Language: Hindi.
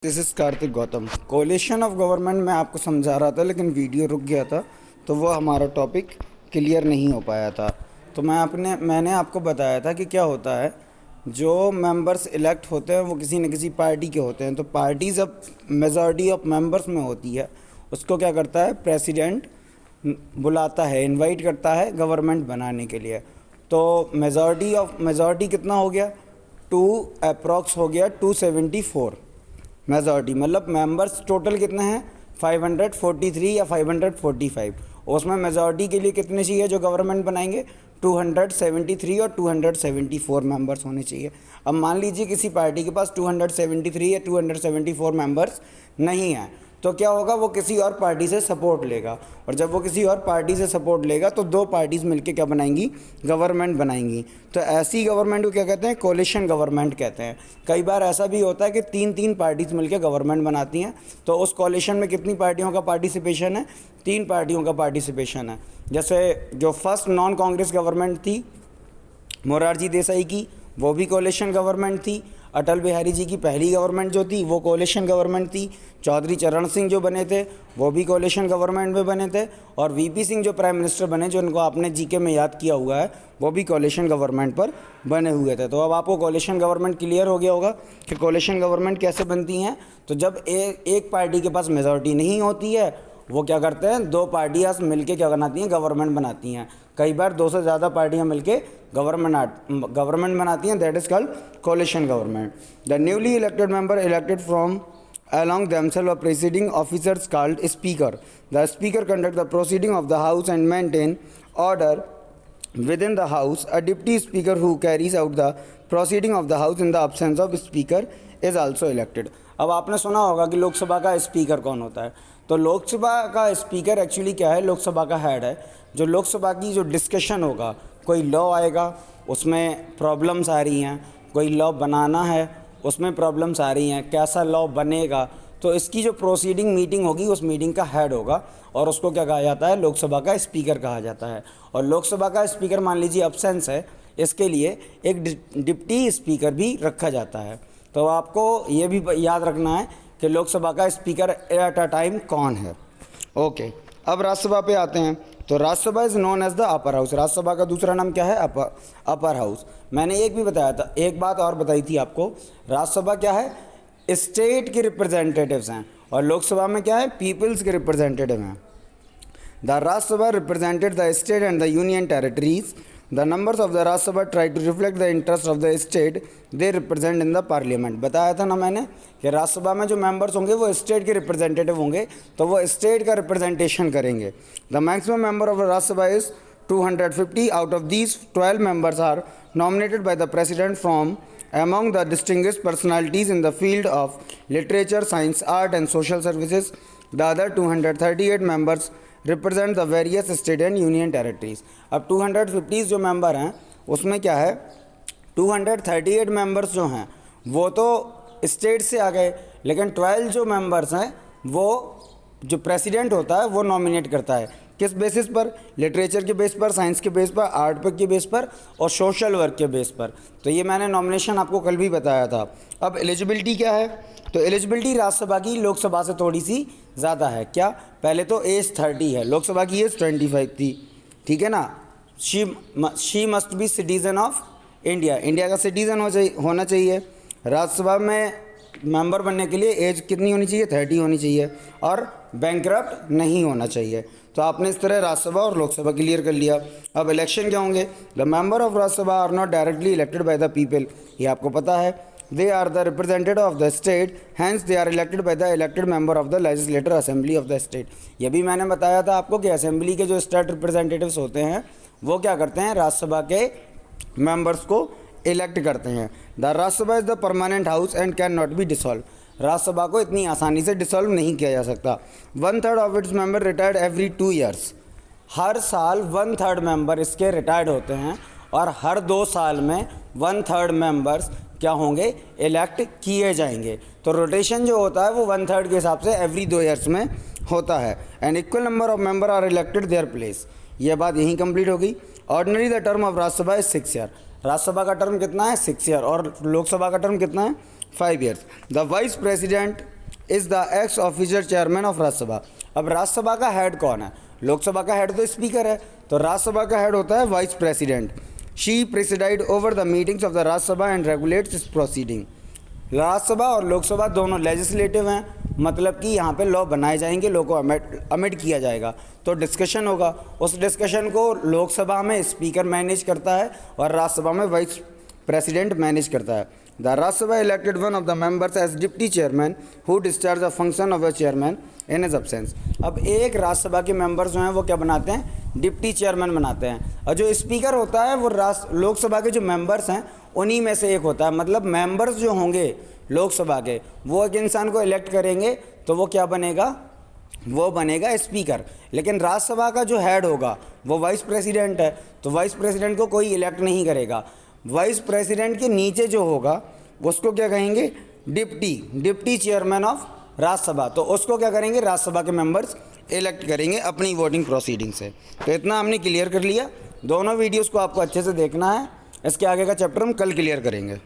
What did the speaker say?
This is Kartik Gautam. Collision of government मैं आपको समझा रहा था, लेकिन वीडियो रुक गया था तो वो हमारा टॉपिक क्लियर नहीं हो पाया था। तो मैंने आपको बताया था कि क्या होता है, जो मेंबर्स इलेक्ट होते हैं वो किसी न किसी पार्टी के होते हैं। तो पार्टी जब मेजॉरिटी ऑफ मेंबर्स में होती है, उसको क्या करता है, प्रेसिडेंट बुलाता है, इनवाइट करता है गवर्नमेंट बनाने के लिए। तो मेजॉरिटी कितना हो गया, टू अप्रॉक्स हो गया 274 मेजॉरिटी। मतलब मेंबर्स टोटल कितने हैं, 543 या 545। उसमें मेजॉरिटी के लिए कितने चाहिए जो गवर्नमेंट बनाएंगे, 273 और 274 मेंबर्स होने चाहिए। अब मान लीजिए किसी पार्टी के पास 273 या 274 मेंबर्स नहीं है, तो क्या होगा, वो किसी और पार्टी से सपोर्ट लेगा। और जब वो किसी और पार्टी से सपोर्ट लेगा तो दो पार्टीज़ मिलके क्या बनाएंगी, गवर्नमेंट बनाएंगी। तो ऐसी गवर्नमेंट को क्या कहते हैं, कोलिशन गवर्नमेंट कहते हैं। कई बार ऐसा भी होता है कि तीन तीन पार्टीज़ मिलकर गवर्नमेंट बनाती हैं। तो उस कोलिशन में कितनी पार्टियों का पार्टिसिपेशन है, तीन पार्टियों का पार्टिसिपेशन है। जैसे जो फर्स्ट नॉन कांग्रेस गवर्नमेंट थी मोरारजी देसाई की, वो भी कोलिशन गवर्नमेंट थी। अटल बिहारी जी की पहली गवर्नमेंट जो थी वो कोलिशन गवर्नमेंट थी। चौधरी चरण सिंह जो बने थे वो भी कोलिशन गवर्नमेंट में बने थे। और वीपी सिंह जो प्राइम मिनिस्टर बने, जो उनको आपने जीके में याद किया हुआ है, वो भी कोलिशन गवर्नमेंट पर बने हुए थे। तो अब आपको कोलिशन गवर्नमेंट क्लियर हो गया होगा कि कोलिशन गवर्नमेंट कैसे बनती हैं। तो जब एक पार्टी के पास मेजॉरिटी नहीं होती है, वो क्या करते हैं, दो पार्टियाँ मिलके क्या बनाती हैं, गवर्नमेंट बनाती हैं। कई बार दो से ज़्यादा पार्टियाँ मिलके गवर्नमेंट बनाती हैं, that is called coalition government. The newly elected member elected from along themselves or preceding officers called speaker. The speaker conduct the proceeding of the house and maintain order within the house. A deputy speaker who carries out the proceeding of the house in the absence of speaker is also elected. अब आपने सुना होगा कि लोकसभा का स्पीकर कौन होता है। तो लोकसभा का स्पीकर एक्चुअली क्या है, लोकसभा का हेड है। जो लोकसभा की जो डिस्कशन होगा, कोई लॉ आएगा उसमें प्रॉब्लम्स आ रही हैं, कोई लॉ बनाना है उसमें प्रॉब्लम्स आ रही हैं, कैसा लॉ बनेगा, तो इसकी जो प्रोसीडिंग मीटिंग होगी उस मीटिंग का हेड होगा और उसको क्या कहा जाता है, लोकसभा का स्पीकर कहा जाता है। और लोकसभा का स्पीकर मान लीजिए अब्सेंस है, इसके लिए एक डिप्टी स्पीकर भी रखा जाता है। तो आपको ये भी याद रखना है कि लोकसभा का स्पीकर एट अ टाइम कौन है। ओके, अब राज्यसभा पे आते हैं। तो Rajya Sabha is known as the upper house. Rajya Sabha का दूसरा नाम क्या है, अपर हाउस। मैंने एक भी बताया था, एक बात और बताई थी आपको, राज्यसभा क्या है, स्टेट के रिप्रेजेंटेटिव्स हैं, और लोकसभा में क्या है, पीपल्स के रिप्रेजेंटेटिव हैं। The Rajya Sabha represented the state and the union territories. The numbers of the Rajya Sabha try to reflect the interest of the state they represent in the parliament. बताया था ना मैंने कि राज्यसभा में जो मेंबर्स होंगे वो स्टेट के रिप्रेजेंटेटिव होंगे, तो वो स्टेट का रिप्रेजेंटेशन करेंगे। The maximum member of Rajya Sabha is 250। Out of these 12 members are nominated by the president from among the distinguished personalities in the field of literature, science, art and social services. The other 238 members represent the various state and union territories. अब 250 जो मेंबर हैं उसमें क्या है, 238 मेंबर्स जो हैं वो तो स्टेट से आ गए, लेकिन 12 जो मेंबर्स हैं वो जो प्रेसिडेंट होता है वो नॉमिनेट करता है। किस बेसिस पर, लिटरेचर के बेस पर, साइंस के बेस पर, आर्ट के बेस पर और सोशल वर्क के बेस पर। तो ये मैंने नॉमिनेशन आपको कल भी बताया था। अब एलिजिबिलिटी क्या है, तो एलिजिबिलिटी राज्यसभा की लोकसभा से थोड़ी सी ज़्यादा है। क्या, पहले तो एज 30 है, लोकसभा की एज 25 थी, ठीक है ना। She must be citizen of India, India का सिटीज़न होना चाहिए। राज्यसभा में मेंबर बनने के लिए एज कितनी होनी चाहिए, 30 होनी चाहिए, और बैंकरप्ट नहीं होना चाहिए। तो आपने इस तरह राज्यसभा और लोकसभा क्लियर कर लिया। अब इलेक्शन क्या होंगे, the member of Rajya Sabha are not directly elected by the people, ये आपको पता है। They are the representative of the state, hence they are elected by the elected member of the legislative assembly of the state. ये भी मैंने बताया था आपको कि असेंबली के जो स्टेट रिप्रेजेंटेटिव्स होते हैं वो क्या करते हैं, राज्यसभा के मेंबर्स को इलेक्ट करते हैं। The Rajya Sabha is the permanent house and can not be dissolve. Rajya Sabha को इतनी आसानी से डिसॉल्व नहीं किया जा सकता। 1/3 of its member retired every 2 years. हर साल 1/3 मेंबर इसके रिटायर्ड होते हैं, और हर 2 साल में 1/3 मेंबर्स क्या होंगे, इलेक्ट किए जाएंगे। तो रोटेशन जो होता है वो 1/3 के हिसाब से एवरी 2 ईयर्स में होता है। And equal number of member are elected their place. ये बात यहीं कंप्लीट हो गई। Ordinary the term of Rajya Sabha is 6 year. Rajya Sabha का टर्म कितना है, 6 ईयर, और लोकसभा का टर्म कितना है, 5 years. The vice president is the x official chairman of Rajya Sabha. अब राज्यसभा का हेड कौन है? लोकसभा का हेड तो स्पीकर है, तो राज्यसभा का हेड होता है vice president. She presided over the meetings of the Rajya Sabha and regulates इस प्रोसीडिंग। राज्यसभा और लोकसभा दोनों लेजिस्लेटिव हैं, मतलब कि यहाँ पे लॉ बनाए जाएंगे, लॉ को अमेंड किया जाएगा, तो डिस्कशन होगा। उस डिस्कशन को लोकसभा में स्पीकर मैनेज करता है और राज्यसभा में वाइस प्रेसिडेंट मैनेज करता है। The Rajya Sabha elected one of the members as deputy chairman who discharge the function of the chairman in his absence. अब एक राज्यसभा के मेंबर्स जो हैं वो क्या बनाते हैं? डिप्टी चेयरमैन बनाते हैं। और जो स्पीकर होता है वो लोकसभा के जो मेंबर्स हैं उन्हीं में से एक होता है। मतलब मेंबर्स जो होंगे लोकसभा के वो एक इंसान को इलेक्ट करेंगे तो वो क्या बनेगा? वो बनेगा स्पीकर। लेकिन राज्यसभा का जो हेड होगा वो वाइस प्रेसिडेंट है, तो वाइस प्रेसिडेंट को कोई इलेक्ट नहीं करेगा। वाइस प्रेसिडेंट के नीचे जो होगा उसको क्या कहेंगे? Deputy chairman of Rajya Sabha. तो उसको क्या करेंगे? राज्यसभा के मेंबर्स इलेक्ट करेंगे अपनी वोटिंग प्रोसीडिंग से। तो इतना हमने क्लियर कर लिया। दोनों वीडियोस को आपको अच्छे से देखना है, इसके आगे का चैप्टर हम कल क्लियर करेंगे।